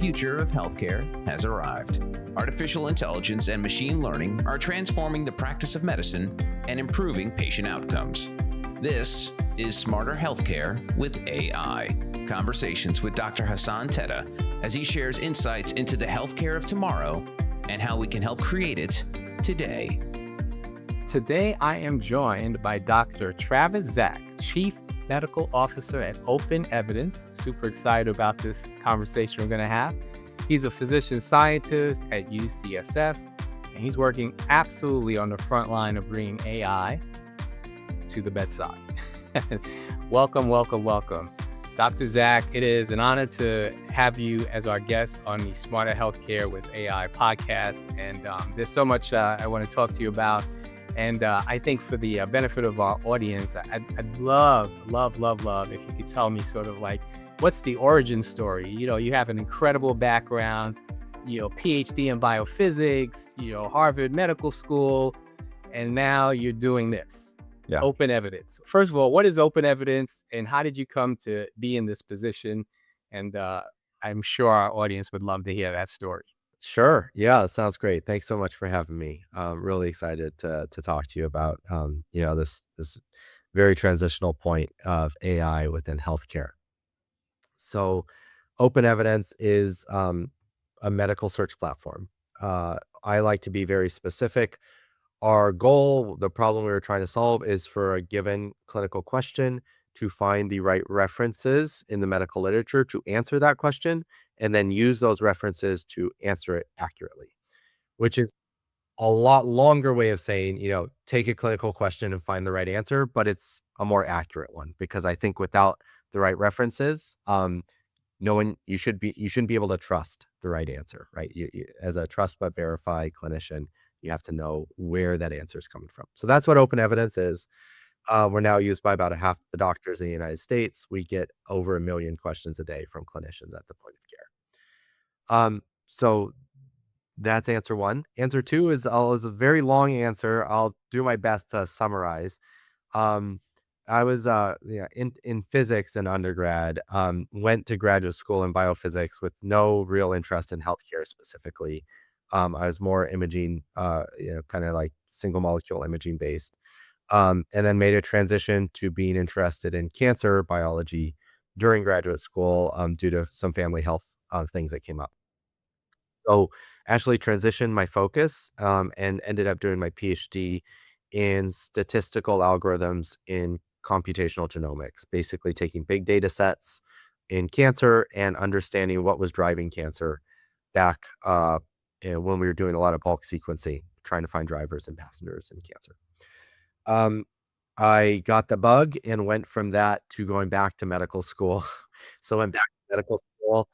future of healthcare has arrived. Artificial intelligence and machine learning are transforming the practice of medicine and improving patient outcomes. This is Smarter Healthcare with AI. Conversations with Dr. Hassan Tetteh as he shares insights into the healthcare of tomorrow and how we can help create it today. Today, I am joined by Dr. Zack, Chief Medical Officer at OpenEvidence. Super excited about this conversation we're going to have. He's a physician scientist at UCSF, and he's working absolutely on the front line of bringing AI to the bedside. Welcome. Dr. Zack, it is an honor to have you as our guest on the Smarter Healthcare with AI podcast. And there's so much I want to talk to you about. And I think for the benefit of our audience, I'd love if you could tell me sort of like, what's the origin story? You know, you have an incredible background, PhD in biophysics, Harvard Medical School, and now you're doing this. Yeah. OpenEvidence. First of all, what is OpenEvidence and how did you come to be in this position? And I'm sure our audience would love to hear that story. Sure. Yeah, sounds great. Thanks so much for having me. I'm really excited to talk to you about this very transitional point of AI within healthcare. So, OpenEvidence is a medical search platform. I like to be very specific. Our goal, the problem we were trying to solve, is for a given clinical question to find the right references in the medical literature to answer that question, and then use those references to answer it accurately, which is a lot longer way of saying, take a clinical question and find the right answer, but it's a more accurate one, because I think without the right references, you shouldn't be able to trust the right answer, right? You, as a trust but verify clinician, you have to know where that answer is coming from. So that's what OpenEvidence is. We're now used by about half the doctors in the United States. We get over 1 million questions a day from clinicians at the point of care. So that's answer one. Answer two is a very long answer. I'll do my best to summarize. I was in physics in undergrad, went to graduate school in biophysics with no real interest in healthcare specifically. I was more imaging, kind of like single molecule imaging based. And then made a transition to being interested in cancer biology during graduate school due to some family health things that came up. So actually transitioned my focus and ended up doing my PhD in statistical algorithms in computational genomics, basically taking big data sets in cancer and understanding what was driving cancer back when we were doing a lot of bulk sequencing, trying to find drivers and passengers in cancer. I got the bug and went from that to going back to medical school. So went back to medical school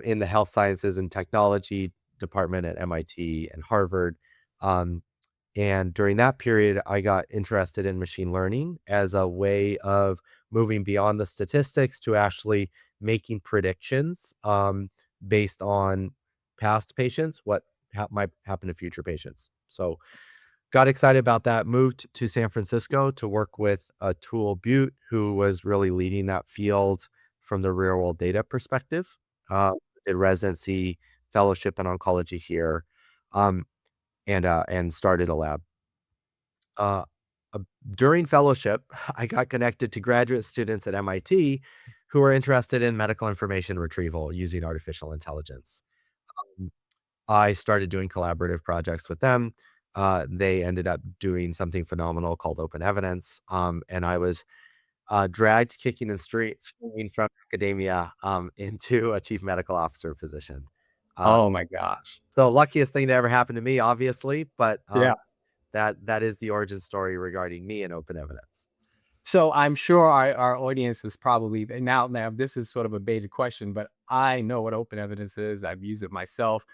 in the health sciences and technology department at MIT and Harvard. And during that period, I got interested in machine learning as a way of moving beyond the statistics to actually making predictions based on past patients, what might happen to future patients. So got excited about that, moved to San Francisco to work with Atul Butte, who was really leading that field from the real world data perspective. Did residency, fellowship in oncology here, and started a lab. During fellowship, I got connected to graduate students at MIT who were interested in medical information retrieval using artificial intelligence. I started doing collaborative projects with them. They ended up doing something phenomenal called OpenEvidence. And I was dragged kicking and screaming from academia into a chief medical officer position. Oh my gosh. So luckiest thing to ever happen to me, obviously, but Yeah. that is the origin story regarding me and OpenEvidence. So I'm sure our audience is probably now this is sort of a baited question, but I know what OpenEvidence is. I've used it myself.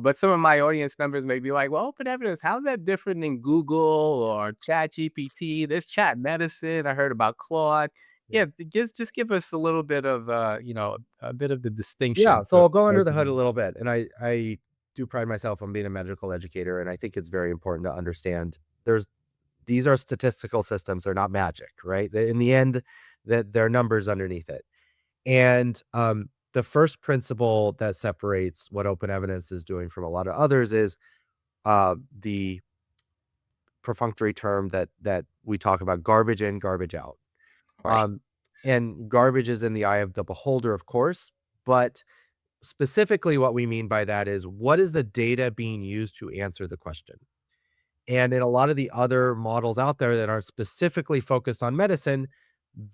But some of my audience members may be like, well, OpenEvidence, how's that different than Google or ChatGPT? There's chat medicine. I heard about Claude. Yeah, just give us a little bit of a bit of the distinction. Yeah, so I'll go under the hood a little bit. And I do pride myself on being a medical educator, and I think it's very important to understand these are statistical systems. They're not magic, right? In the end, that there are numbers underneath it. And the first principle that separates what open evidence is doing from a lot of others is the perfunctory term that we talk about: garbage in, garbage out. Right. Um, and garbage is in the eye of the beholder, of course, but specifically what we mean by that is, what is the data being used to answer the question? And in a lot of the other models out there that are specifically focused on medicine,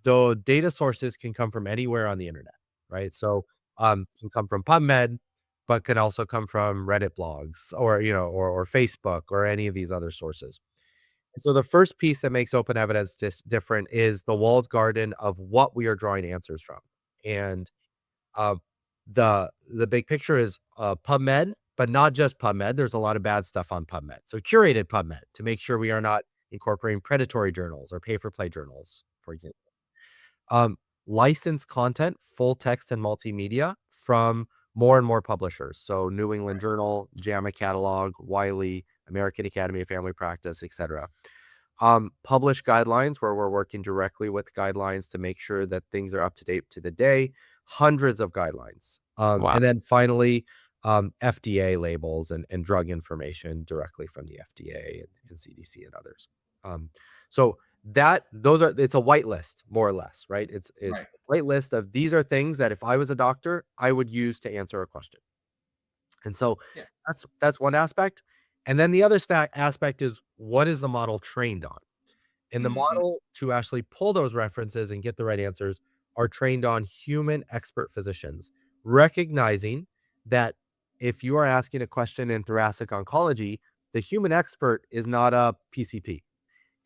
the data sources can come from anywhere on the internet, right? So, can come from PubMed, but can also come from Reddit blogs, or, or Facebook, or any of these other sources. So the first piece that makes open evidence different is the walled garden of what we are drawing answers from. And um, the big picture is PubMed, but not just PubMed. There's a lot of bad stuff on PubMed. So curated PubMed to make sure we are not incorporating predatory journals or pay for play journals, for example. Um, Licensed content, full text and multimedia from more and more publishers. So New England Journal, JAMA Catalog, Wiley, American Academy of Family Practice, etc. Publish guidelines where we're working directly with guidelines to make sure that things are up to date to the day, hundreds of guidelines. Wow. And then finally, FDA labels and drug information directly from the FDA and CDC and others. So it's a white list, more or less, right? It's Right. a white list of, these are things that if I was a doctor, I would use to answer a question. And so Yeah. that's one aspect. And then the other aspect is, what is the model trained on? And the Hmm. model to actually pull those references and get the right answers are trained on human expert physicians, recognizing that if you are asking a question in thoracic oncology, the human expert is not a PCP.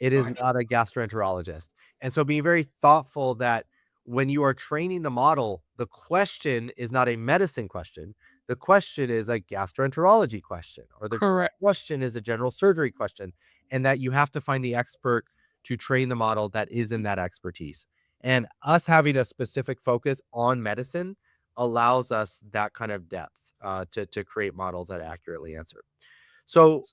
It is Right. not a gastroenterologist. And so being very thoughtful that when you are training the model, the question is not a medicine question. The question is a gastroenterology question, or the Correct. question is a general surgery question, and that you have to find the expert to train the model that is in that expertise. And us having a specific focus on medicine allows us that kind of depth to create models that accurately answer. So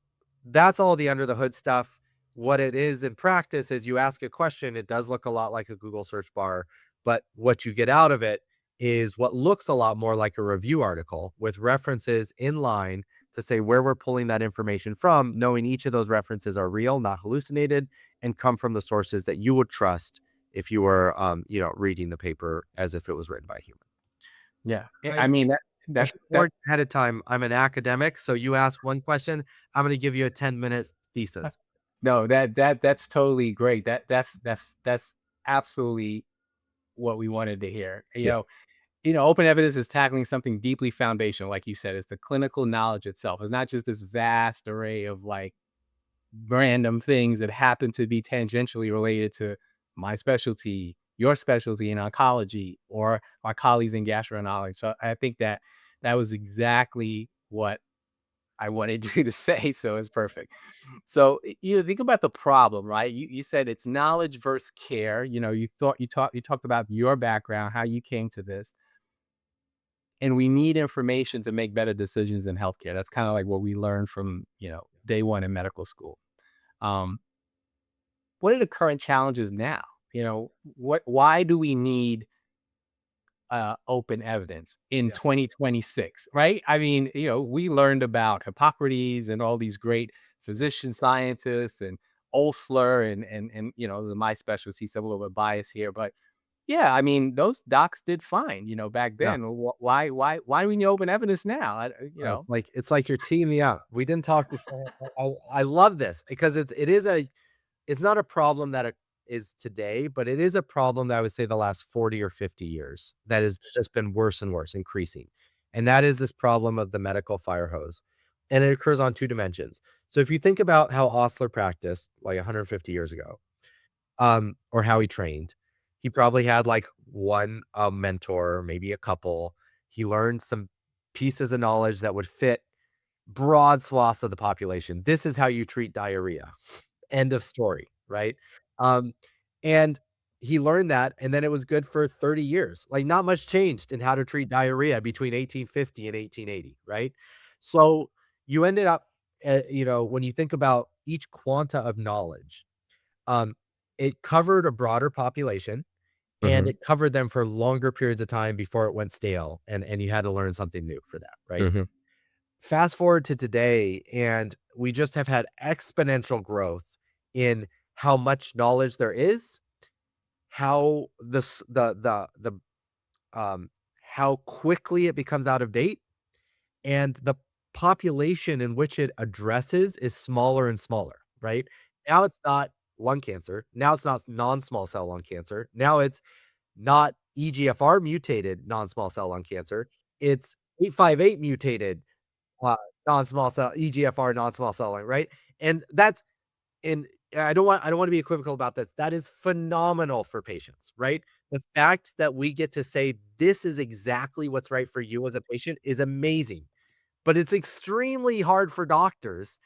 that's all the under the hood stuff. What it is in practice is, you ask a question, it does look a lot like a Google search bar, but what you get out of it is what looks a lot more like a review article with references in line to say where we're pulling that information from, knowing each of those references are real, not hallucinated, and come from the sources that you would trust if you were, reading the paper as if it was written by a human. So Yeah. I mean, I that should that warn you ahead of time, I'm an academic, so you ask one question, I'm gonna give you a 10-minute thesis. no, that's totally great. That's absolutely what we wanted to hear. Yeah, Open evidence is tackling something deeply foundational, like you said. It's the clinical knowledge itself. It's not just this vast array of like random things that happen to be tangentially related to my specialty, your specialty in oncology, or our colleagues in gastroenterology. So I think that was exactly what I wanted you to say. So it's perfect. So you think about the problem, right? You said it's knowledge versus care. You talked about your background, how you came to this, and we need information to make better decisions in healthcare. That's kind of like what we learned from day one in medical school. Um, what are the current challenges now? Why do we need open evidence in yeah, 2026, right? I mean, we learned about Hippocrates and all these great physician scientists and Osler and my specialty, so a little bit biased here, but yeah, I mean, those docs did fine, back yeah. then. Why do we need open evidence now? It's like you're teeing me up. We didn't talk before. I love this because it's not a problem that it is today, but it is a problem that I would say the last 40 or 50 years that has just been worse and worse, increasing. And that is this problem of the medical fire hose. And it occurs on two dimensions. So if you think about how Osler practiced like 150 years ago, or how he trained, he probably had like one mentor, maybe a couple. He learned some pieces of knowledge that would fit broad swaths of the population. This is how you treat diarrhea. End of story, right? Um, and he learned that, and then it was good for 30 years. Like, not much changed in how to treat diarrhea between 1850 and 1880, right? So you ended up, when you think about each quanta of knowledge, um, it covered a broader population, and Mhm. it covered them for longer periods of time before it went stale, and you had to learn something new for that, right? Mhm. Fast forward to today, and we just have had exponential growth in how much knowledge there is, how this um, how quickly it becomes out of date, and the population in which it addresses is smaller and smaller, right? Now it's not lung cancer. Now it's not non-small cell lung cancer. Now it's not EGFR mutated non-small cell lung cancer. It's 858 mutated uh, non-small cell EGFR non-small cell lung, right? And that's and I don't wanna be equivocal about this. That is phenomenal for patients, right? The fact that we get to say, "This is exactly what's right for you as a patient," is amazing, but it's extremely hard for doctors,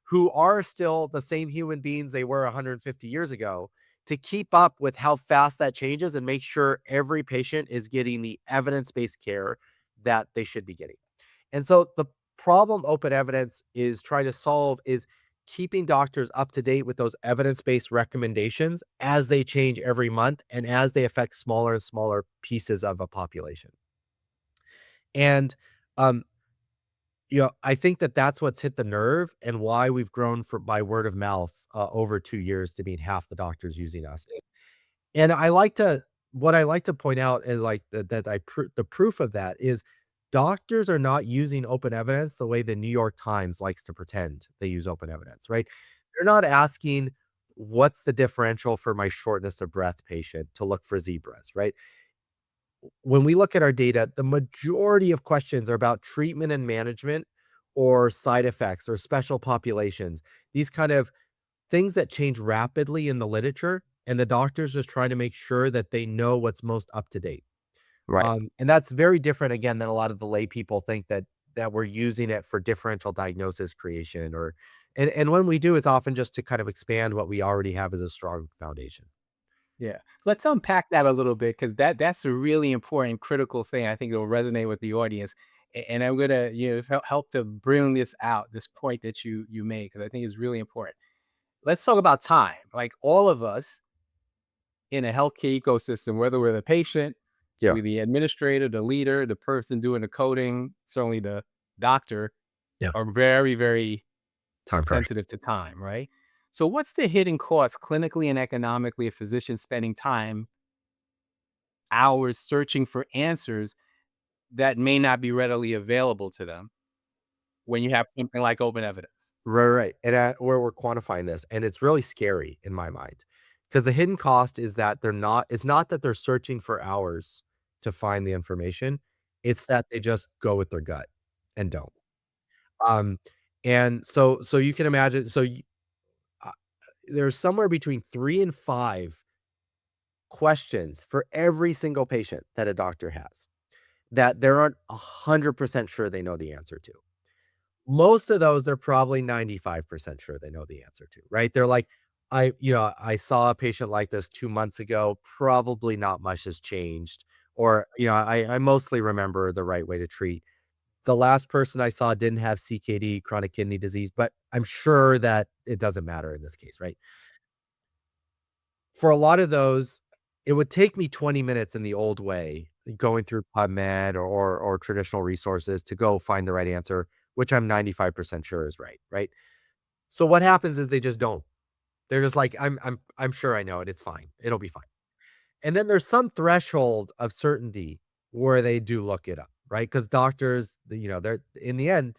who are still the same human beings they were 150 years ago, to keep up with how fast that changes and make sure every patient is getting the evidence-based care that they should be getting. And so the problem Open Evidence is trying to solve is keeping doctors up to date with those evidence-based recommendations as they change every month and as they affect smaller and smaller pieces of a population. And, um, I think that that's what's hit the nerve and why we've grown for by word of mouth, over 2 years to being half the doctors using us. And I like to what I like to point out and like that the proof of that is doctors are not using open evidence the way the New York Times likes to pretend they use open evidence, right? They're not asking what's the differential for my shortness of breath patient to look for zebras, right? When we look at our data, the majority of questions are about treatment and management or side effects or special populations. These kind of things that change rapidly in the literature, and the doctor's just trying to make sure that they know what's most up to date. Right. And that's very different again than a lot of the lay people think that we're using it for differential diagnosis creation or and when we do, it's often just to kind of expand what we already have as a strong foundation. Yeah. Let's unpack that a little bit because that's a really important, critical thing. I think it'll resonate with the audience. And I'm gonna help to bring this out, this point that you made, because I think it's really important. Let's talk about time. Like all of us in a healthcare ecosystem, whether we're the patient, Yeah. we're the administrator, the leader, the person doing the coding, certainly the doctor, Yeah. are very, very Time pressure. sensitive to time, right? So what's the hidden cost clinically and economically of physicians spending time, hours searching for answers that may not be readily available to them when you have something like open evidence? Right, right. And where we're quantifying this, and it's really scary in my mind, because the hidden cost is that it's not that they're searching for hours to find the information. It's that they just go with their gut and don't. Um, and so you can imagine, uh, there's somewhere between 3 and 5 questions for every single patient that a doctor has that they aren't 100% sure they know the answer to. Most of those, they're probably 95% sure they know the answer to, right? They're like, I saw a patient like this 2 months ago, probably not much has changed, or, I mostly remember the right way to treat. The last person I saw didn't have CKD, chronic kidney disease, but I'm sure that it doesn't matter in this case, right? For a lot of those, it would take me 20 minutes in the old way, going through PubMed or traditional resources to go find the right answer, which I'm 95% sure is right, right? So what happens is they just don't. They're just like, I'm sure I know it. It's fine. It'll be fine." And then there's some threshold of certainty where they do look it up, right? Because doctors, they're in the end,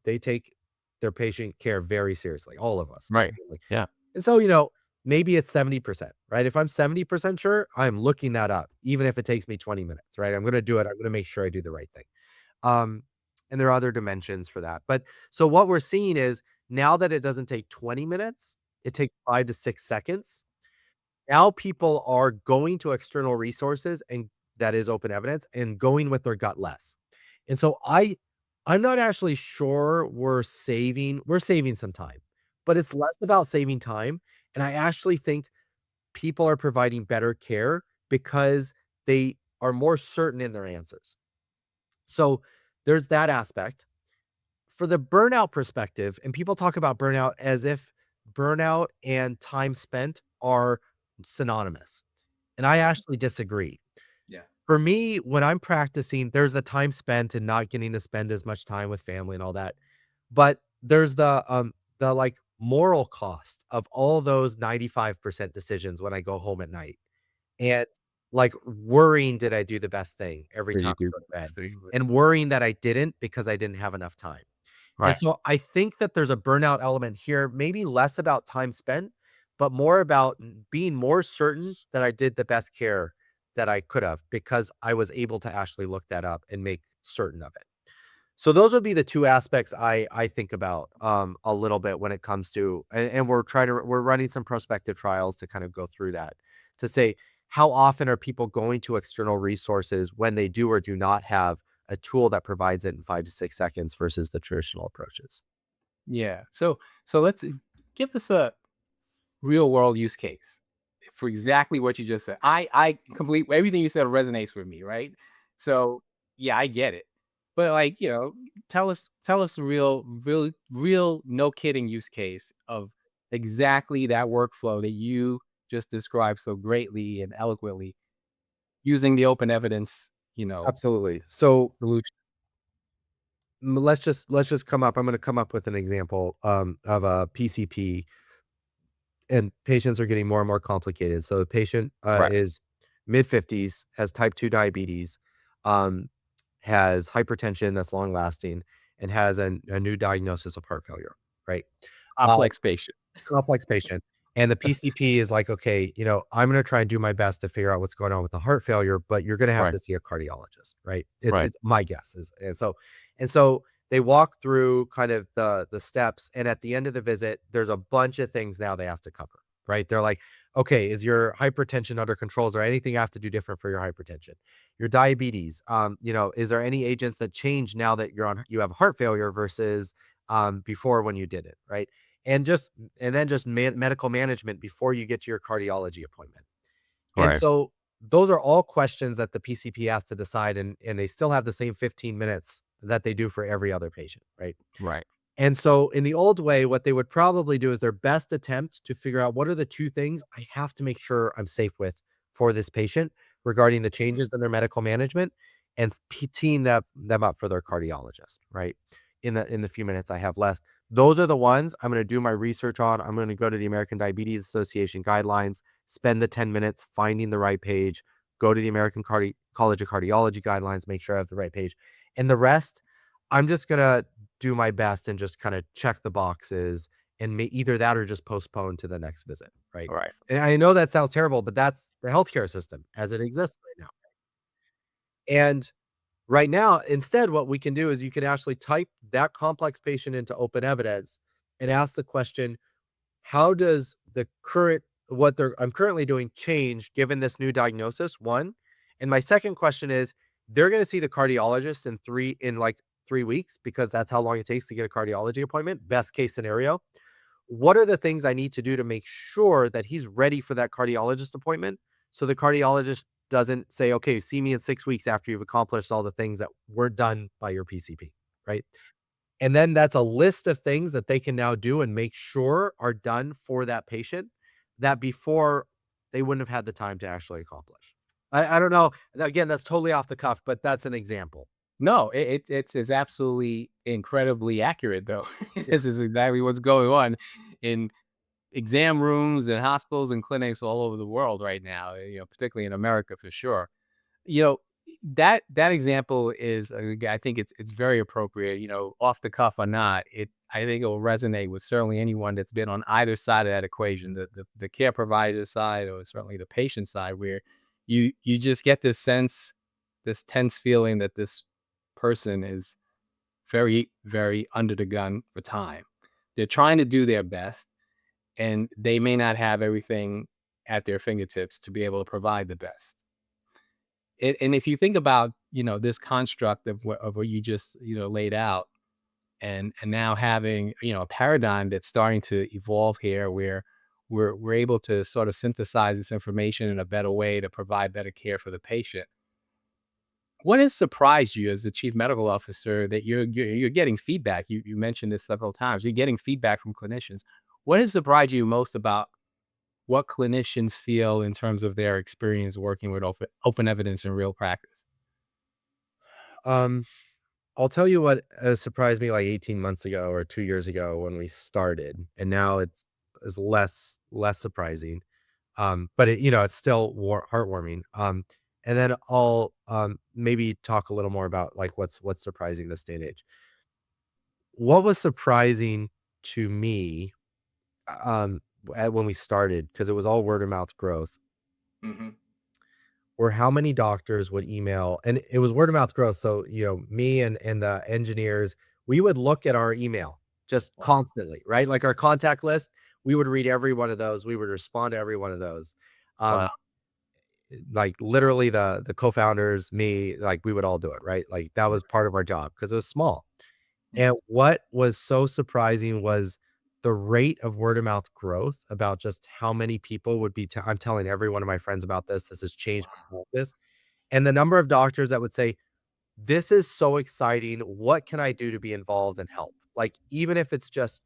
they take their patient care very seriously, all of us. Right. Really. Yeah. And so, maybe it's 70%, right? If I'm 70% sure, I'm looking that up, even if it takes me 20 minutes, right? I'm gonna do it. I'm gonna make sure I do the right thing. Um, and there are other dimensions for that. But so what we're seeing is now that it doesn't take 20 minutes, it takes 5 to 6 seconds. Now people are going to external resources and that is open evidence and going with their gut less. And so I'm not actually sure we're saving some time, but it's less about saving time. And I actually think people are providing better care because they are more certain in their answers. So there's that aspect. For the burnout perspective, and people talk about burnout as if burnout and time spent are synonymous. And I actually disagree. Yeah. For me, when I'm practicing, there's the time spent and not getting to spend as much time with family and all that. But there's the, like, moral cost of all those 95% decisions when I go home at night, and, like, worrying, "Did I do the best thing?" every Where time you I do go to bed, the and worrying that I didn't because I didn't have enough time. And right. so I think that there's a burnout element here, maybe less about time spent, but more about being more certain that I did the best care that I could have because I was able to actually look that up and make certain of it. So those would be the 2 aspects I think about, a little bit when it comes to and we're running some prospective trials to kind of go through that, to say, how often are people going to external resources when they do or do not have a tool that provides it in 5 to 6 seconds versus the traditional approaches? Yeah. So let's give us a real world use case for exactly what you just said. I complete everything you said resonates with me, right? So yeah, I get it. But like, tell us a real no kidding use case of exactly that workflow that you just described so greatly and eloquently using the open evidence, Absolutely. So, solution. let's just I'm gonna come up with an example, of a PCP, and patients are getting more and more complicated. So the patient, Right. is mid-50s, has type 2 diabetes, um, has hypertension that's long lasting, and has a new diagnosis of heart failure, right? Uh, Complex patient. Complex patient. And the PCP is like, "Okay, I'm gonna try and do my best to figure out what's going on with the heart failure, but you're gonna have Right. to see a cardiologist," right? Right. It's my guess is and so they walk through kind of the steps, and at the end of the visit, there's a bunch of things now they have to cover, right? They're like, "Okay, is your hypertension under control? Is there anything you have to do different for your hypertension? Your diabetes, is there any agents that change now that you have heart failure versus, before when you did it," right? And just and then just medical management before you get to your cardiology appointment. And Right. so those are all questions that the PCP has to decide, and they still have the same 15 minutes that they do for every other patient, right? Right. And so in the old way, what they would probably do is their best attempt to figure out what are the 2 things I have to make sure I'm safe with for this patient regarding the changes in their medical management, and teeing them up for their cardiologist, right? In the few minutes I have left. Those are the ones I'm gonna do my research on. I'm gonna go to the American Diabetes Association guidelines, spend the 10 minutes finding the right page, go to the American College of Cardiology guidelines, make sure I have the right page. And the rest, I'm just gonna do my best and just kinda check the boxes and either that or just postpone to the next visit, right? Right. And I know that sounds terrible, but that's the healthcare system as it exists right now. And right now, instead, what we can do is you can actually type that complex patient into OpenEvidence and ask the question, how does the current what they're I'm currently doing change given this new diagnosis? 1. And my second question is, they're gonna see the cardiologist in like 3 weeks because that's how long it takes to get a cardiology appointment, best case scenario. What are the things I need to do to make sure that he's ready for that cardiologist appointment so the cardiologist doesn't say, "Okay, see me in 6 weeks after you've accomplished all the things that were done by your PCP," right? And then that's a list of things that they can now do and make sure are done for that patient that before they wouldn't have had the time to actually accomplish. I don't know. Again, that's totally off the cuff, but that's an example. No, it's absolutely incredibly accurate though. Yeah. This is exactly what's going on in exam rooms and hospitals and clinics all over the world right now, particularly in America for sure. You know, that example is, I think it's very appropriate, off the cuff or not. I think it will resonate with certainly anyone that's been on either side of that equation, the care provider side or certainly the patient side, where you just get this sense, this tense feeling that this person is very, very under the gun for time. They're trying to do their best, and they may not have everything at their fingertips to be able to provide the best. And if you think about, this construct of what you just, laid out, and now having, a paradigm that's starting to evolve here where we're able to sort of synthesize this information in a better way to provide better care for the patient. What has surprised you as the chief medical officer that you're getting feedback? You mentioned this several times. You're getting feedback from clinicians. What has surprised you most about what clinicians feel in terms of their experience working with open evidence in real practice? Um, I'll tell you what surprised me like 18 months ago or 2 years ago when we started, and now it's is less surprising. But it's still heartwarming. And then I'll maybe talk a little more about like what's surprising this day and age. What was surprising to me, when we started, because it was all word of mouth growth, Hmm. were how many doctors would email, and it was word of mouth growth. So, me and the engineers, we would look at our email just Wow. constantly, right? Like our contact list, we would read every one of those. We would respond to every one of those. Wow. Um, like literally the co-founders, me, like we would all do it, right? Like that was part of our job because it was small. And what was so surprising was the rate of word of mouth growth about just how many people would be I'm telling every one of my friends about this. This has changed my practice. And the number of doctors that would say, "This is so exciting. What can I do to be involved and help?" Like, even if it's just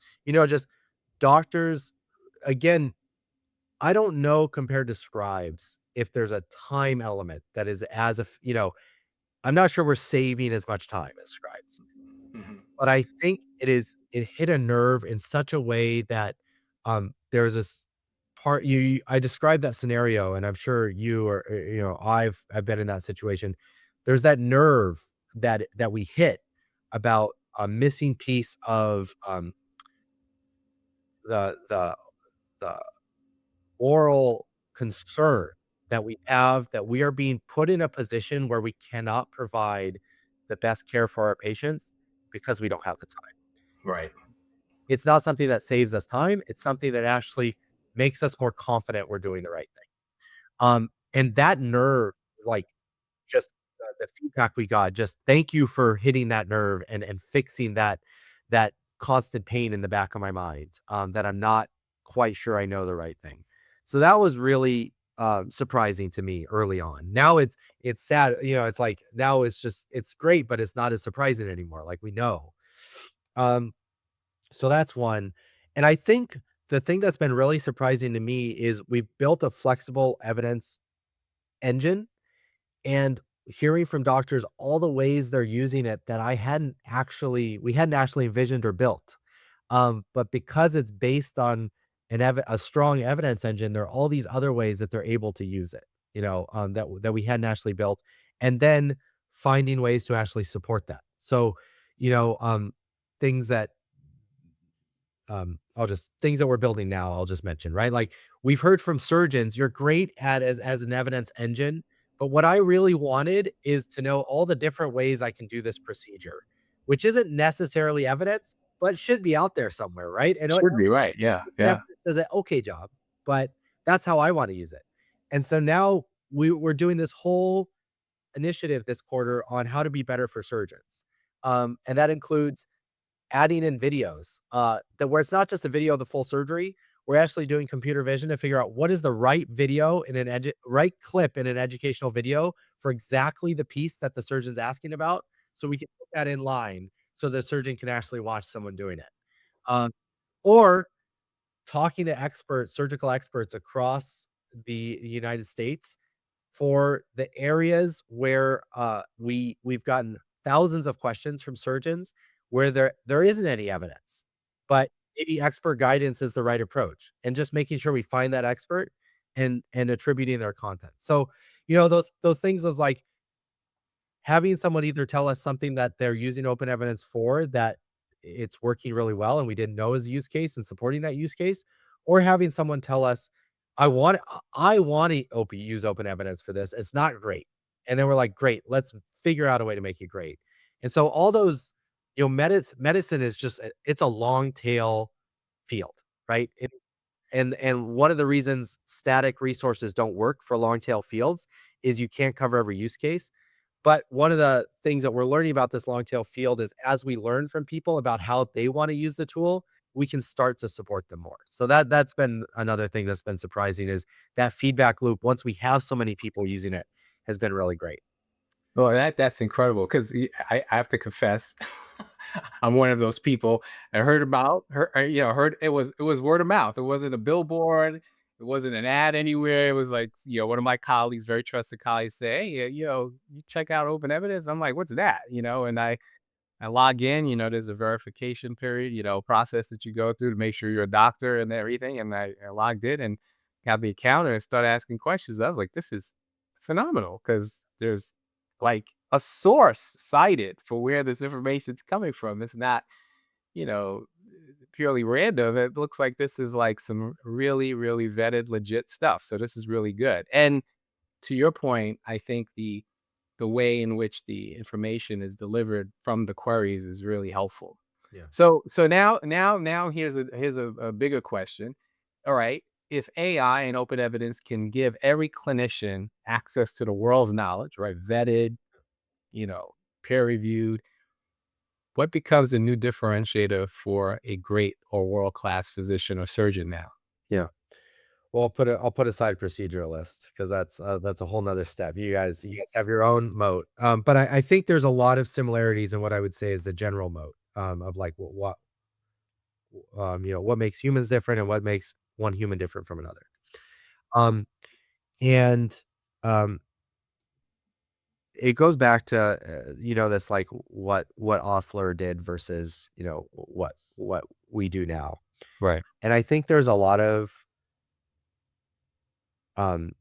doctors, again, I don't know compared to scribes if there's a time element that is as if, I'm not sure we're saving as much time as scribes. Hmm. But I think it hit a nerve in such a way that, there's this part I described that scenario, and I'm sure you or, I've been in that situation. There's that nerve that we hit about a missing piece of, the the moral concern that we have that we are being put in a position where we cannot provide the best care for our patients because we don't have the time. Right. It's not something that saves us time, it's something that actually makes us more confident we're doing the right thing. And that nerve, like, just the feedback we got, just thank you for hitting that nerve and fixing that constant pain in the back of my mind, that I'm not quite sure I know the right thing. So that was really, surprising to me early on. Now it's sad, it's like now it's great, but it's not as surprising anymore, like, we know. Um so that's one. And I think the thing that's been really surprising to me is we've built a flexible evidence engine, and hearing from doctors all the ways they're using it that we hadn't actually envisioned or built. But because it's based on a strong evidence engine, there are all these other ways that they're able to use it, that we hadn't actually built, and then finding ways to actually support that. So, you know, um, things that I'll just things that we're building now, I'll just mention, right? Like we've heard from surgeons, you're great at as an evidence engine, but what I really wanted is to know all the different ways I can do this procedure, which isn't necessarily evidence, but should be out there somewhere, right? And Should be right. Yeah. Yeah. evidence does an okay job, but that's how I want to use it. And so now we're doing this whole initiative this quarter on how to be better for surgeons. And that includes adding in videos, that where it's not just a video of the full surgery, we're actually doing computer vision to figure out what is the right video in right clip in an educational video for exactly the piece that the surgeon's asking about, so we can put that in line so the surgeon can actually watch someone doing it. Um, or talking to surgical experts across the United States for the areas where, we've gotten thousands of questions from surgeons where there isn't any evidence, but maybe expert guidance is the right approach, and just making sure we find that expert and attributing their content. So, those things is like having someone either tell us something that they're using open evidence for that it's working really well and we didn't know is a use case and supporting that use case, or having someone tell us, I want to use open evidence for this. It's not great. And then we're like, great, let's figure out a way to make it great. And so all those, medicine is it's a long tail field, right? And one of the reasons static resources don't work for long tail fields is you can't cover every use case. But one of the things that we're learning about this long tail field is as we learn from people about how they want to use the tool, we can start to support them more. So that's been another thing that's been surprising is that feedback loop once we have so many people using it has been really great. Well, that's incredible because I have to confess, I'm one of those people. I heard about heard it was word of mouth. It wasn't a billboard. It wasn't an ad anywhere. It was like, one of my colleagues, very trusted colleagues, say, "Hey, you check out Open Evidence." I'm like, "What's that?" And I log in. There's a verification period, process that you go through to make sure you're a doctor and everything. And I logged in and got the account and started asking questions. I was like, "This is phenomenal," because there's like a source cited for where this information's coming from. It's not, you know, purely random. It looks like this is like some really, really vetted, legit stuff. So this is really good. And to your point, I think the way in which the information is delivered from the queries is really helpful. Yeah. So now here's a bigger question. All right. If AI and open evidence can give every clinician access to the world's knowledge, right? Vetted, you know, peer reviewed, what becomes a new differentiator for a great or world-class physician or surgeon now? Yeah. Well, I'll put aside proceduralist because that's a whole nother step. You guys have your own moat. But I think there's a lot of similarities in what I would say is the general moat of like what makes humans different and what makes one human different from another. Um, and um, it goes back to this like what Osler did versus what we do now. Right. And I think there's a lot of um,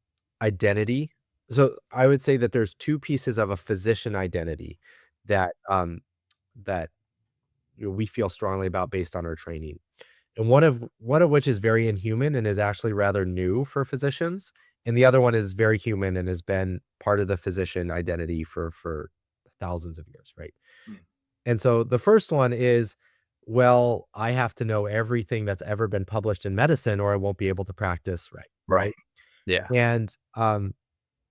identity. So I would say that there's two pieces of a physician identity that we feel strongly about based on our training. And one of which is very inhuman and is actually rather new for physicians, and the other one is very human and has been part of the physician identity for thousands of years, right? Mm. And so the first one is, well, I have to know everything that's ever been published in medicine or I won't be able to practice right, Right. right? Yeah. And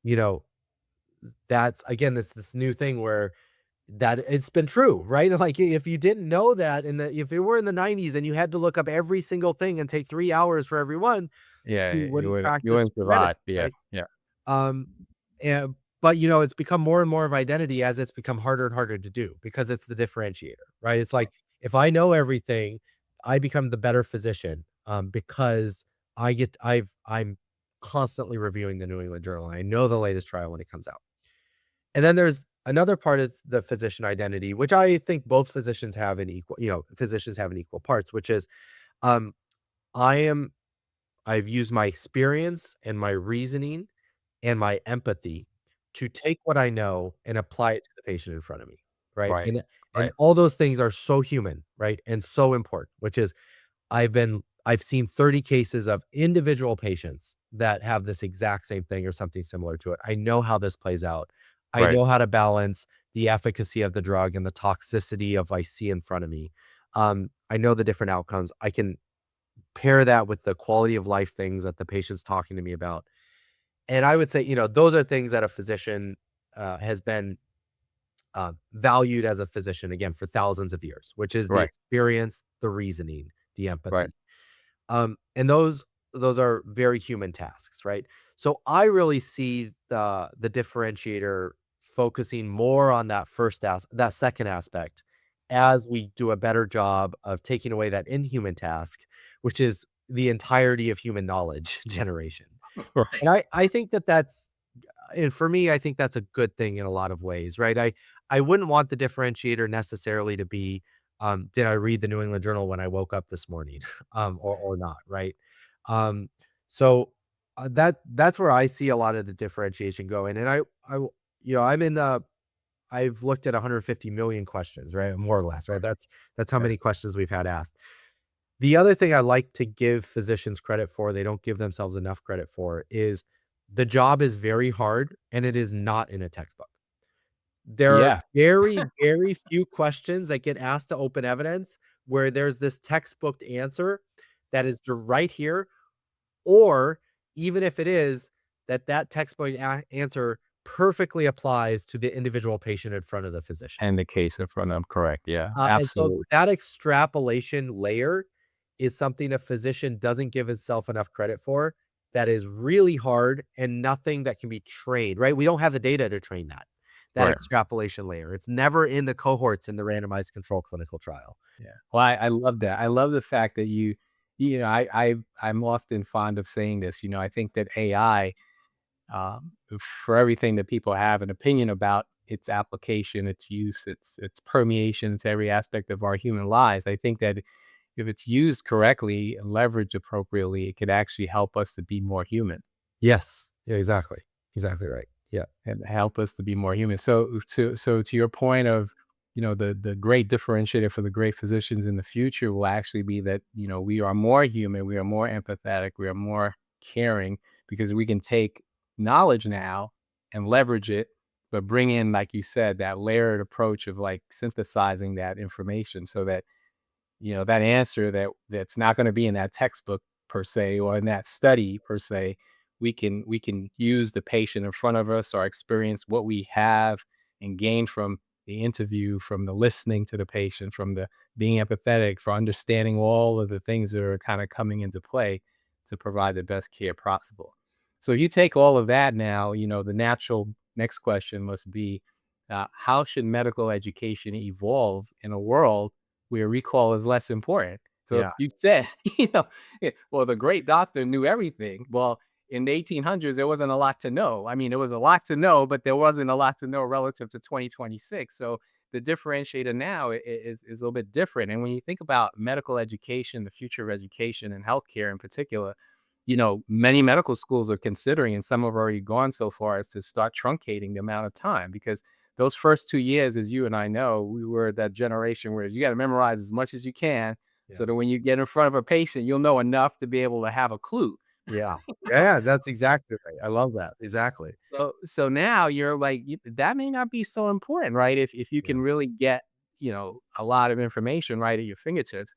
you know, that's again this new thing where that it's been true, right? Like if you didn't know that if it were in the 90s and you had to look up every single thing and take 3 hours for every one, Yeah, you you wouldn't wouldn't you practice wouldn't survive. medicine, Yeah, right? yeah, Um, and but it's become more and more of identity as it's become harder and harder to do because it's the differentiator, right? It's like if I know everything, I become the better physician because I'm constantly reviewing the New England Journal. I know the latest trial when it comes out. And then there's another part of the physician identity, which I think both physicians have in equal parts, which is um, I am I've used my experience and my reasoning and my empathy to take what I know and apply it to the patient in front of me, right? right, And right, all those things are so human, right? And so important, which is I've seen 30 cases of individual patients that have this exact same thing or something similar to it. I know how this plays out. I right. know how to balance the efficacy of the drug and the toxicity of I see in front of me. I know the different outcomes. I can pair that with the quality of life things that the patient's talking to me about. And I would say, those are things that a physician has been valued as a physician again for thousands of years, which is the Right, experience, the reasoning, the right, empathy. And those are very human tasks, right? So I really see the differentiator focusing more on that second aspect as we do a better job of taking away that inhuman task, which is the entirety of human knowledge generation. right, And I think that's and for me, I think that's a good thing in a lot of ways, right? I wouldn't want the differentiator necessarily to be, did I read the New England Journal when I woke up this morning, or not, right? Um, so that's where I see a lot of the differentiation going. And I'm in the I've looked at 150 million questions, right, more or less, right? That's how right, many questions we've had asked. The other thing I like to give physicians credit for, they don't give themselves enough credit for, is the job is very hard and it is not in a textbook. There are yeah, very, very few questions that get asked to open evidence where there's this textbook answer that is right here, or even if it is, that textbook answer perfectly applies to the individual patient in front of the physician. and the case in front of them, correct, yeah, And so absolutely, that extrapolation layer is something a physician doesn't give himself enough credit for. That is really hard and nothing that can be trained, right? We don't have the data to train that right, extrapolation layer. It's never in the cohorts in the randomized control clinical trial. yeah. Well, I love that. I love the fact that I'm often fond of saying this. I think that AI, for everything that people have an opinion about its application, its use, its permeation into every aspect of our human lives, I think that if it's used correctly and leveraged appropriately, it could actually help us to be more human Yes. Yeah, exactly. Exactly right. Yeah. and help us to be more human. So to your point of, the great differentiator for the great physicians in the future will actually be that, we are more human, we are more empathetic, we are more caring because we can take knowledge now and leverage it, but bring in, like you said, that layered approach of like synthesizing that information so that that answer that's not going to be in that textbook per se or in that study per se, we can use the patient in front of us or experience what we have and gain from the interview, from the listening to the patient, from the being empathetic, for understanding all of the things that are kind of coming into play to provide the best care possible. So if you take all of that now, the natural next question must be, how should medical education evolve in a world where recall is less important? So Yeah. you said, well, the great doctor knew everything. Well, in the 1800s, there wasn't a lot to know. I mean, there was a lot to know, but there wasn't a lot to know relative to 2026. So the differentiator now is a little bit different. And when you think about medical education, the future of education and healthcare in particular, many medical schools are considering, and some have already gone so far as to start truncating the amount of time because those first 2 years, as you and I know, we were that generation where you got to memorize as much as you can Yeah. so that when you get in front of a patient, you'll know enough to be able to have a clue. Yeah. Yeah, that's exactly right. I love that. Exactly. So now you're like, that may not be so important, right? If you Yeah. can really get, a lot of information right at your fingertips.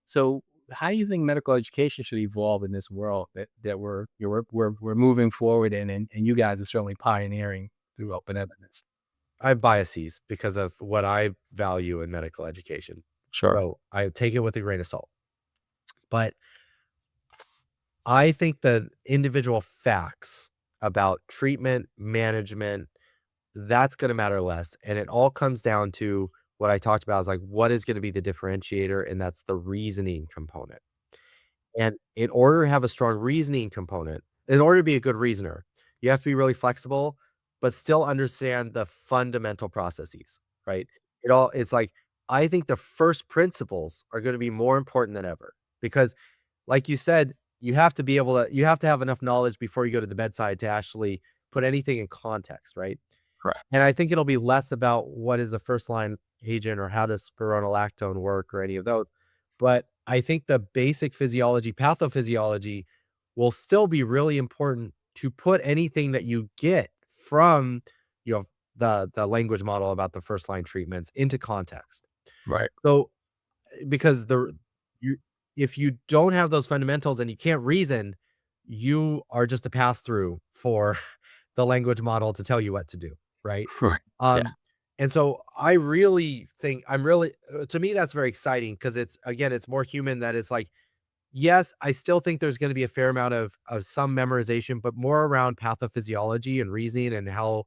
So how do you think medical education should evolve in this world that we're moving forward in, and you guys are certainly pioneering through open evidence? I have biases because of what I value in medical education. Sure. So I take it with a grain of salt. But I think the individual facts about treatment, management, that's gonna matter less, and it all comes down to what I talked about is, like, what is gonna be the differentiator, and that's the reasoning component. And in order to have a strong reasoning component, in order to be a good reasoner, you have to be really flexible, but still understand the fundamental processes, right? It's like, I think the first principles are gonna be more important than ever because, like you said, you have to have enough knowledge before you go to the bedside to actually put anything in context, right? Correct. And I think it'll be less about what is the first line agent or how does spironolactone work or any of those. But I think the basic physiology, pathophysiology will still be really important to put anything that you get from, you know, the language model about the first line treatments into context. Right. So because you if you don't have those fundamentals and you can't reason, you are just a pass through for the language model to tell you what to do, right? Right. Yeah. Um, and so I really think I'm really to me that's very exciting because it's again it's more human that it's like yes, I still think there's going to be a fair amount of some memorization, but more around pathophysiology and reasoning and how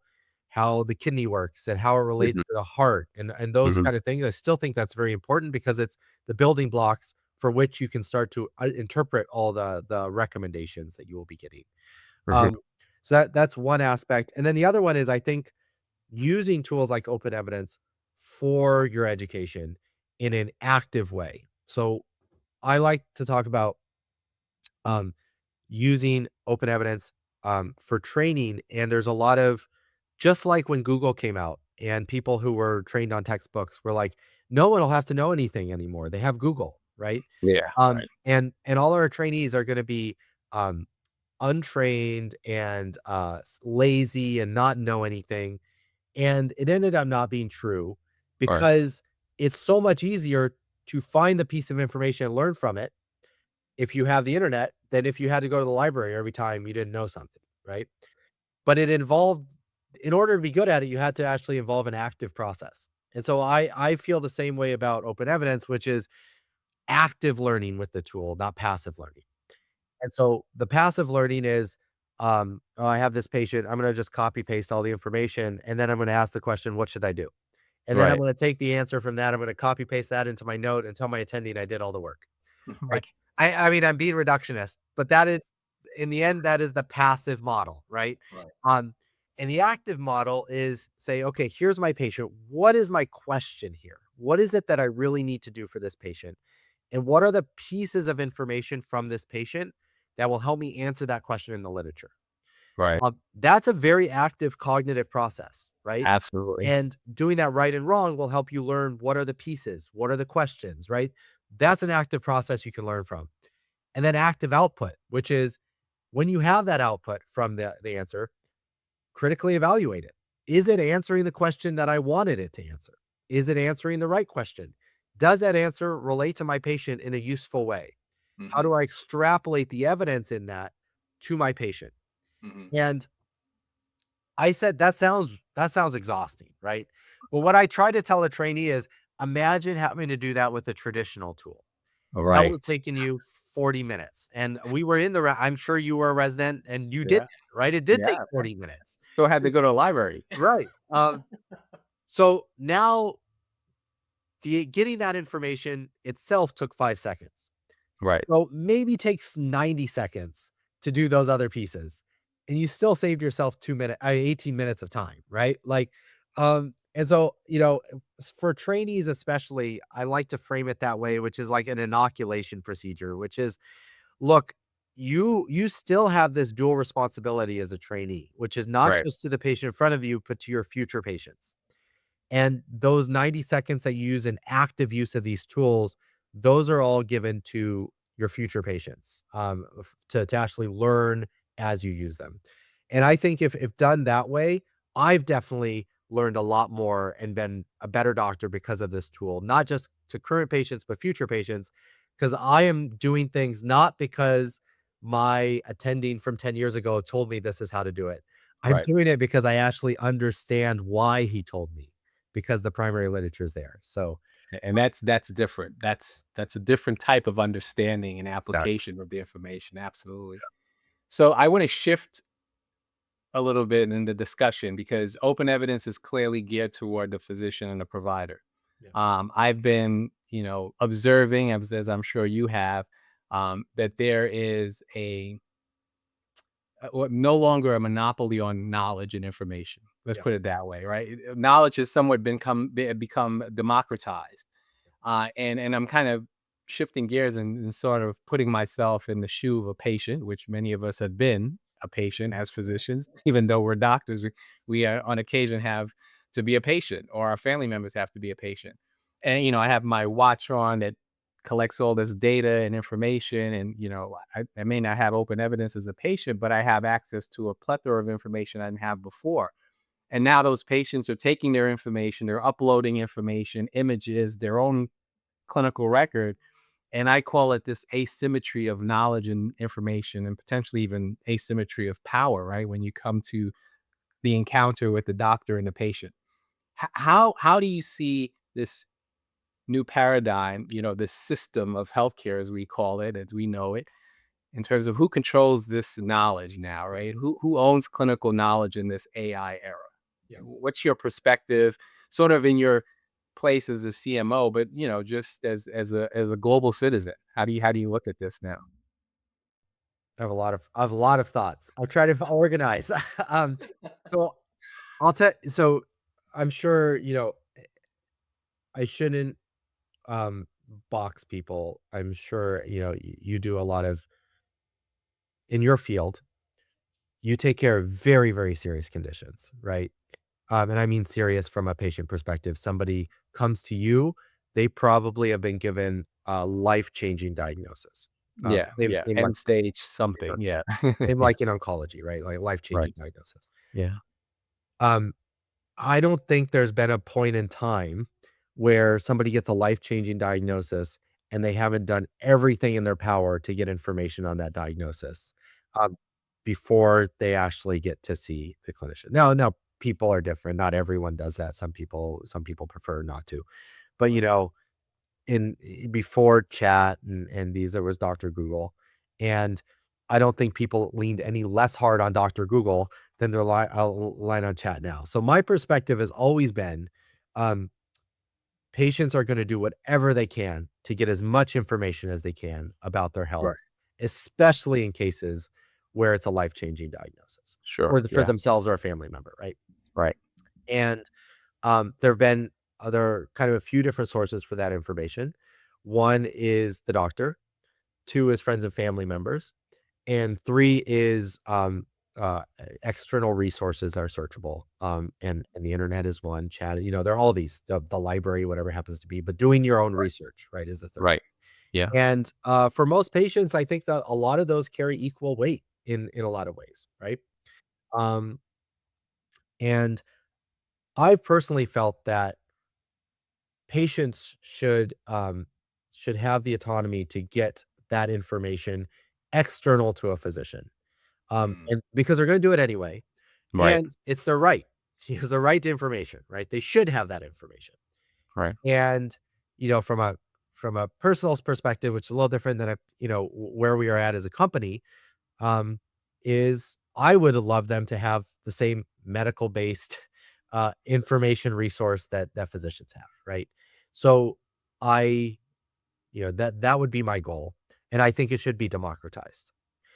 the kidney works and how it relates Mhm. to the heart and those Mhm. kind of things. I still think that's very important because it's the building blocks for which you can start to interpret all the recommendations that you will be getting. Mhm. Um, so that's one aspect, and then the other one is I think using tools like Open Evidence for your education in an active way. So I like to talk about um, using open evidence for training. And there's a lot of, just like when Google came out and people who were trained on textbooks were like, no one will have to know anything anymore. They have Google, right? Yeah. Right. And all our trainees are going to be um, untrained and lazy and not know anything. And it ended up not being true Right. because it's so much easier to find the piece of information and learn from it if you have the internet than if you had to go to the library every time you didn't know something, right? But it involved in order to be good at it, you had to actually involve an active process. And so I feel the same way about open evidence, which is active learning with the tool, not passive learning. And so the passive learning is, oh, I have this patient, I'm gonna just copy paste all the information, and then I'm gonna ask the question, what should I do? And then I'm Right. gonna take the answer from that, I'm gonna copy paste that into my note and tell my attending I did all the work, right? Right. I mean, I'm being reductionist, but that is in the end, that is the passive model, right? Right. Um, and the active model is say, okay, here's my patient. What is my question here? What is it that I really need to do for this patient? And what are the pieces of information from this patient that will help me answer that question in the literature? Right. That's a very active cognitive process, right? Absolutely. And doing that right and wrong will help you learn what are the pieces, what are the questions, right? That's an active process you can learn from. And then active output, which is when you have that output from the answer, critically evaluate it. Is it answering the question that I wanted it to answer? Is it answering the right question? Does that answer relate to my patient in a useful way? How Hmm. do I extrapolate the evidence in that to my patient? Hmm. And I said that sounds exhausting, right? But what I try to tell a trainee is imagine having to do that with a traditional tool. All That right. would taken you 40 minutes. And we were in the I'm sure you were a resident and you did Yeah. that, right? It did take Yeah. 40 minutes. Still had to go to the library. Right. So now the getting that information itself took 5 seconds. Right. So maybe takes 90 seconds to do those other pieces. And you still saved yourself 18 minutes of time, right? Like, and so, for trainees especially, I like to frame it that way, which is like an inoculation procedure, which is look, you still have this dual responsibility as a trainee, which is not Right. just to the patient in front of you, but to your future patients. And those 90 seconds that you use in active use of these tools, those are all given to your future patients, to actually learn as you use them. And I think if done that way, I've definitely learned a lot more and been a better doctor because of this tool, not just to current patients, but future patients, because I am doing things not because my attending from 10 years ago told me this is how to do it. I'm Right. doing it because I actually understand why he told me because the primary literature is there. So And that's different. That's a different type of understanding and exactly. application of the information. Absolutely. So I want to shift a little bit in the discussion because open evidence is clearly geared toward the physician and the provider. Yeah. I've been, observing, as I'm sure you have, that there is no longer a monopoly on knowledge and information. Let's Yeah. put it that way, right? Knowledge has somewhat become democratized, and I'm kind of shifting gears and sort of putting myself in the shoe of a patient, which many of us have been a patient as physicians, even though we're doctors. We are, on occasion have to be a patient, or our family members have to be a patient. And I have my watch on that collects all this data and information, and I may not have open evidence as a patient, but I have access to a plethora of information I didn't have before. And now those patients are taking their information, they're uploading information, images, their own clinical record. And I call it this asymmetry of knowledge and information, and potentially even asymmetry of power, right? When you come to the encounter with the doctor and the patient. How do you see this new paradigm, this system of healthcare, as we call it, as we know it, in terms of who controls this knowledge now, right? Who owns clinical knowledge in this AI era? Yeah. What's your perspective, sort of in your place as a CMO, but just as a global citizen? How do you look at this now? I have a lot of thoughts. I'll try to organize. um, so so I'm sure, I shouldn't um box people. I'm sure, you do a lot of in your field, you take care of very, very serious conditions, right? And I mean serious from a patient perspective. Somebody comes to you, they probably have been given a life-changing diagnosis. Yeah, Same, yeah. same like End stage something. Yeah. same Yeah. like in oncology, right? Like Right. life-changing diagnosis. Yeah. Um, I don't think there's been a point in time where somebody gets a life-changing diagnosis and they haven't done everything in their power to get information on that diagnosis, um, before they actually get to see the clinician. Now, people are different. Not everyone does that. Some people prefer not to. But, before chat and these, there was Dr. Google, and I don't think people leaned any less hard on Dr. Google than they're line on chat now. So my perspective has always been, um, patients are gonna do whatever they can to get as much information as they can about their health, Right. especially in cases where it's a life-changing diagnosis Sure. or for Yeah. themselves or a family member, right? Right. And there have been other kind of a few different sources for that information. One is the doctor, two is friends and family members, and three is external resources that are searchable. And the internet is one. Chat, there are all these, the library, whatever it happens to be. But doing your own research, right, is the third. Right. Yeah. And for most patients, I think that a lot of those carry equal weight in a lot of ways, right? Um, and I've personally felt that patients should have the autonomy to get that information external to a physician, Mm. and because they're gonna do it anyway, Right. and it's their right. It's their right to information, right? They should have that information, Right. and, from a personal perspective, which is a little different than where we are at as a company, um, is I would love them to have the same medical-based, information resource that physicians have, right? So, I that would be my goal, and I think it should be democratized.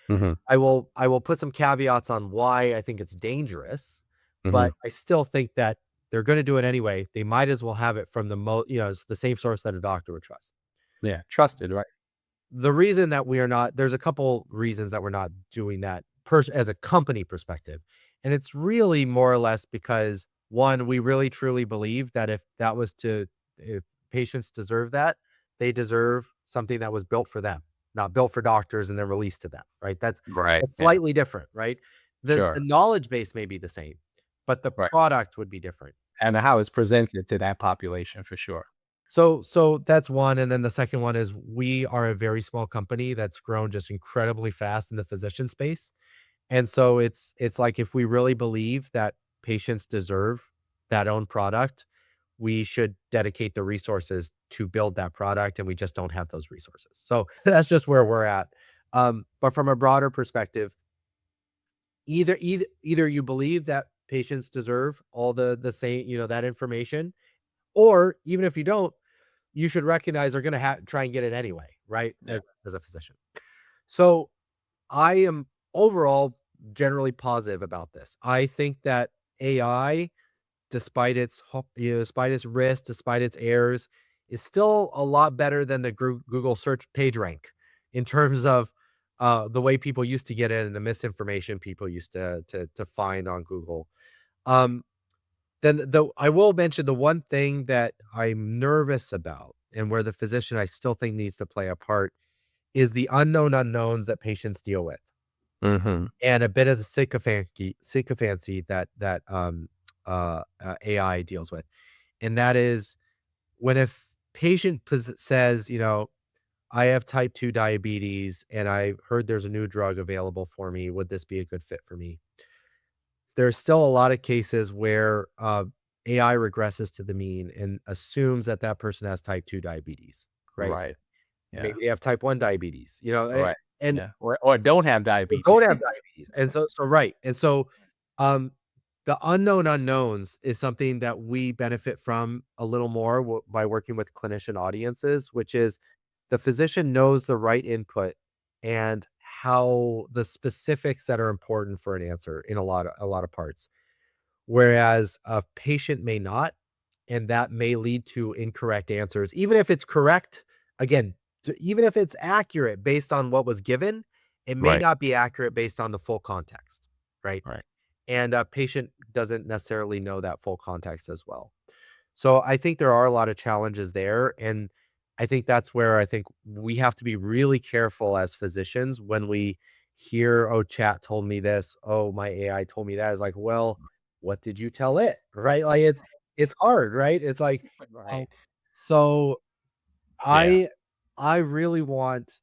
Mhm. I will put some caveats on why I think it's dangerous, but Mhm. I still think that they're gonna do it anyway. They might as well have it from it's the same source that a doctor would trust. Yeah. Trusted, right? The reason that we are not there's a couple reasons that we're not doing that as a company perspective, and it's really more or less because, one, we really truly believe that if patients deserve that, they deserve something that was built for them, not built for doctors and then released to them, right? Right. That's Yeah. slightly different, right? The Sure. knowledge base may be the same, but the Right. product would be different. And how it's presented to that population for sure. So that's one, and then the second one is we are a very small company that's grown just incredibly fast in the physician space, and so it's like if we really believe that patients deserve that own product, we should dedicate the resources to build that product, and we just don't have those resources. So that's just where we're at. But from a broader perspective, either you believe that patients deserve all the same, that information, or even if you don't, you should recognize they're gonna try and get it anyway, right? Yeah. As a physician. So, I am overall generally positive about this. I think that AI, despite its risks, despite its errors, is still a lot better than the Google search page rank in terms of, the way people used to get in and the misinformation people used to find on Google. Um, then though I will mention the one thing that I'm nervous about and where the physician I still think needs to play a part is the unknown unknowns that patients deal with, Mhm. and a bit of the sycophancy that AI deals with. And that is when a patient says, "I have type 2 diabetes and I heard there's a new drug available for me. Would this be a good fit for me?" There's still a lot of cases where, AI regresses to the mean and assumes that that person has type 2 diabetes, right? Right. Yeah. Maybe they have type 1 diabetes, Right. and Yeah. Or don't have diabetes. don't have diabetes, and so right, and so, um, the unknown unknowns is something that we benefit from a little more by working with clinician audiences, which is the physician knows the right input and how the specifics that are important for an answer in a lot of parts. Whereas a patient may not, and that may lead to incorrect answers. Even if it's correct, again, even if it's accurate based on what was given, it may Right. not be accurate based on the full context, right? Right. And a patient doesn't necessarily know that full context as well. So I think there are a lot of challenges there, and I think that's where I think we have to be really careful as physicians when we hear, "Oh, chat told me this. Oh, my AI told me that." It's like, well, what did you tell it? Right? Like it's hard, right? It's like, Right. oh, so Yeah. I I really want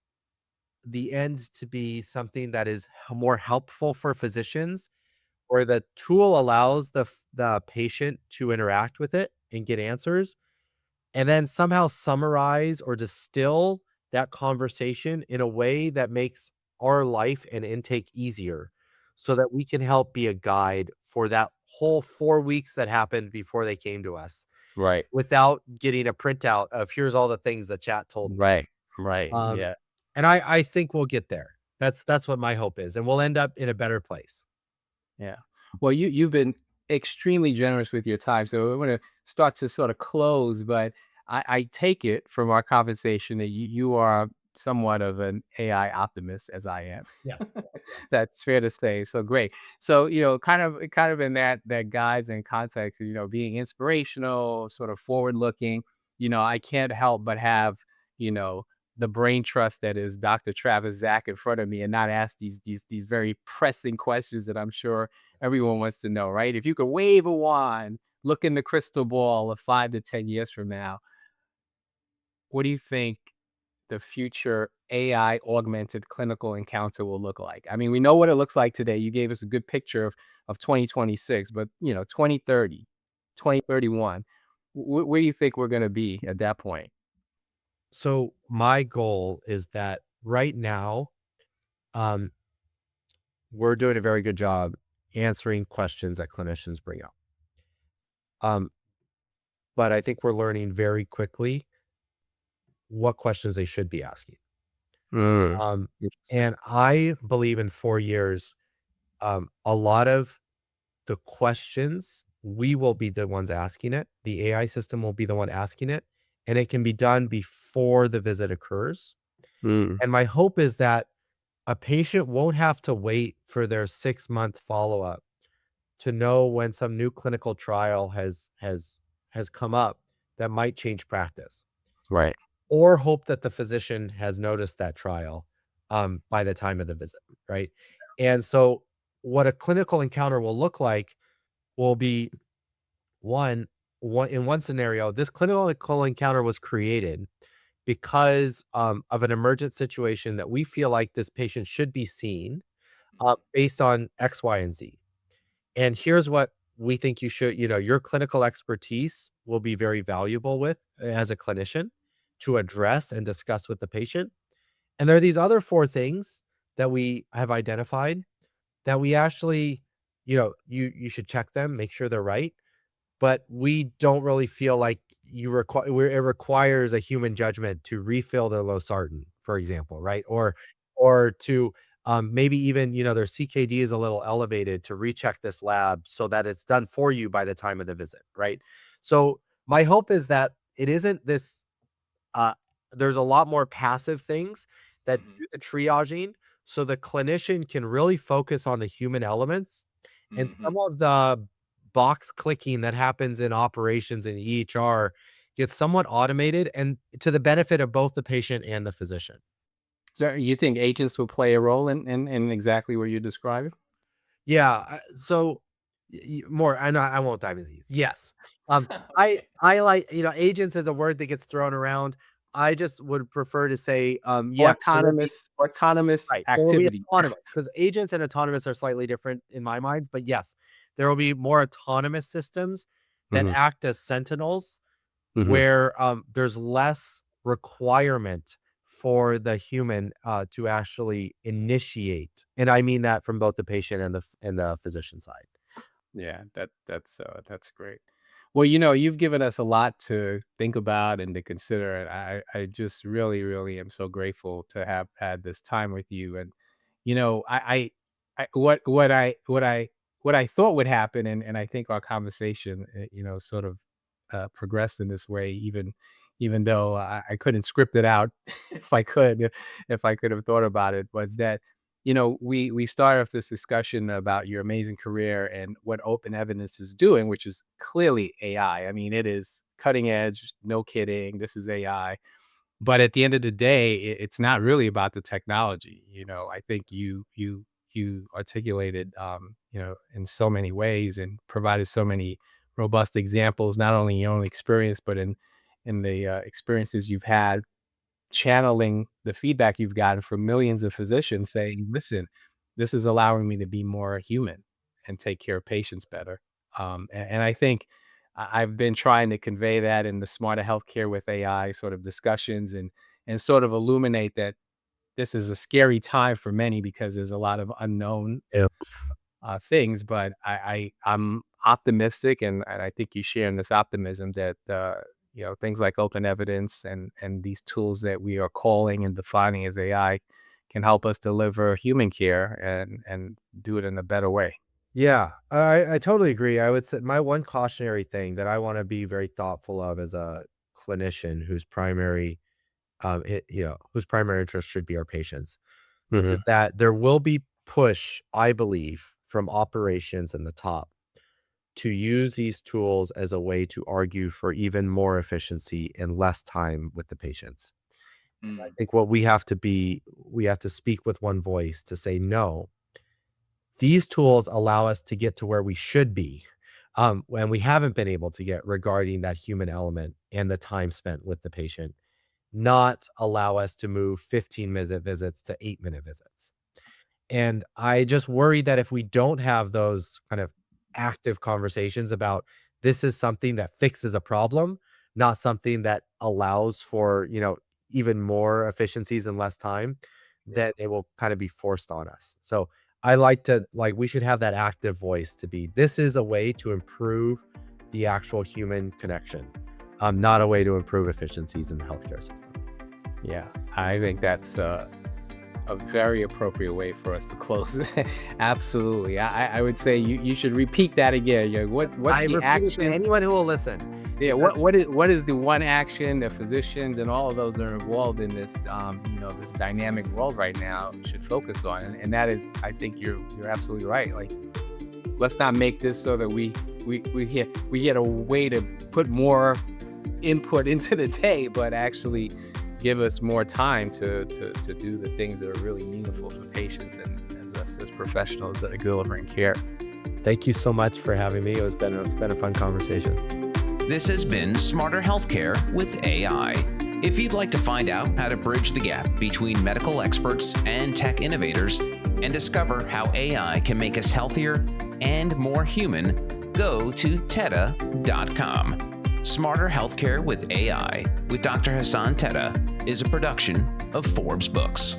the end to be something that is more helpful for physicians, where the tool allows the patient to interact with it and get answers, and then somehow summarize or distill that conversation in a way that makes our life and intake easier so that we can help be a guide for that whole 4 weeks that happened before they came to us. Right. without getting a printout of here's all the things the chat told me. Right. Right. Um, Yeah. and I think we'll get there. That's what my hope is, and we'll end up in a better place. Yeah. Well, you've been extremely generous with your time, so I want to start to sort of close, but I take it from our conversation that you are somewhat of an AI optimist, as I am. Yes. Yeah. That's fair to say. So great. So kind of in that guise and context, being inspirational, sort of forward looking. I can't help but have you know the brain trust that is Dr. Travis Zack in front of me and not ask these very pressing questions that I'm sure everyone wants to know, right? If you could wave a wand, look in the crystal ball of 5 to 10 years from now, what do you think the future AI augmented clinical encounter will look like? I mean, we know what it looks like today. You gave us a good picture of 2026, but 2030, 2031, where do you think we're going to be at that point? So my goal is that right now, um, we're doing a very good job answering questions that clinicians bring up. Um, but I think we're learning very quickly what questions they should be asking. Mm, Um, interesting. and I believe in 4 years, a lot of the questions, we will be the ones asking it. The AI system will be the one asking it, and it can be done before the visit occurs. Mm, And my hope is that a patient won't have to wait for their 6-month follow-up to know when some new clinical trial has come up that might change practice, right. or hope that the physician has noticed that trial, by the time of the visit, right? And so what a clinical encounter will look like will be one one in one scenario, this clinical encounter was created because, of an emergent situation that we feel like this patient should be seen, based on X, Y, and Z. And here's what we think your clinical expertise will be very valuable with as a clinician to address and discuss with the patient. And there are these other 4 things that we have identified that we actually, you should check them, make sure they're right, but we don't really feel like it requires a human judgment to refill their losartan, for example, right? Or to, maybe even, their CKD is a little elevated to recheck this lab so that it's done for you by the time of the visit, right? So, my hope is that it isn't this, uh, there's a lot more passive things that Mhm, do the triaging, so the clinician can really focus on the human elements, and mhm. some of the box clicking that happens in operations in EHR gets somewhat automated and to the benefit of both the patient and the physician. So you think agents will play a role in exactly what you're describing? Yeah, so more. I won't dive into these. Yes, Okay. I like agents as a word that gets thrown around. I just would prefer to say, yeah, there will be. Autonomous Right, there will be activity. autonomous because agents and autonomous are slightly different in my minds, but yes, there will be more autonomous systems that Mhm, act as sentinels mhm. where, there's less requirement for the human, to actually initiate, and I mean that from both the patient and the physician side. Yeah, that's great. Well, you've given us a lot to think about and to consider, and I just really, really am so grateful to have had this time with you. And what I thought would happen, and I think our conversation, sort of progressed in this way, even though I couldn't script it out if I could, if I could have thought about it, was that we started off this discussion about your amazing career and what open evidence is doing, which is clearly AI. I mean, it is cutting edge, no kidding. This is AI. But at the end of the day, it's not really about the technology. I think you articulated, in so many ways and provided so many robust examples, not only in your own experience, but in the experiences you've had channeling the feedback you've gotten from millions of physicians saying, "Listen, this is allowing me to be more human and take care of patients better." And I think I've been trying to convey that in the smarter healthcare with AI sort of discussions and sort of illuminate that this is a scary time for many because there's a lot of unknown Yeah. things, but optimistic, and I think you share in this optimism that things like OpenEvidence and these tools that we are calling and defining as AI can help us deliver human care and do it in a better way. Yeah, I totally agree. I would say my one cautionary thing that I want to be very thoughtful of as a clinician whose primary interest should be our patients is Hmm. that there will be push, I believe, from operations and the top to use these tools as a way to argue for even more efficiency and less time with the patients. I Mm. think we have to speak with one voice to say, no, these tools allow us to get to where we should be when we haven't been able to get regarding that human element and the time spent with the patient, not allow us to move 15-minute visits to 8-minute visits. And I just worry that if we don't have those kind of active conversations about this is something that fixes a problem, not something that allows for, even more efficiencies and less time, then it will kind of be forced on us. So we should have that active voice to be, this is a way to improve the actual human connection, not a way to improve efficiencies in the healthcare system. Yeah, I think that's a very appropriate way for us to close. Absolutely. I would say you should repeat that again. What's I the repeat it to action? anyone who will listen. Yeah, That's what is the one action that physicians and all of those that are involved in this this dynamic world right now should focus on? And that is, I think you're absolutely right. Like, let's not make this so that we get a way to put more input into the day, but actually give us more time to do the things that are really meaningful for patients and as us as professionals that are delivering care. Thank you so much for having me. It's been a fun conversation. This has been Smarter Healthcare with AI. If you'd like to find out how to bridge the gap between medical experts and tech innovators and discover how AI can make us healthier and more human, go to Tetteh.com. Smarter Healthcare with AI with Dr. Hassan Tetteh is a production of Forbes Books.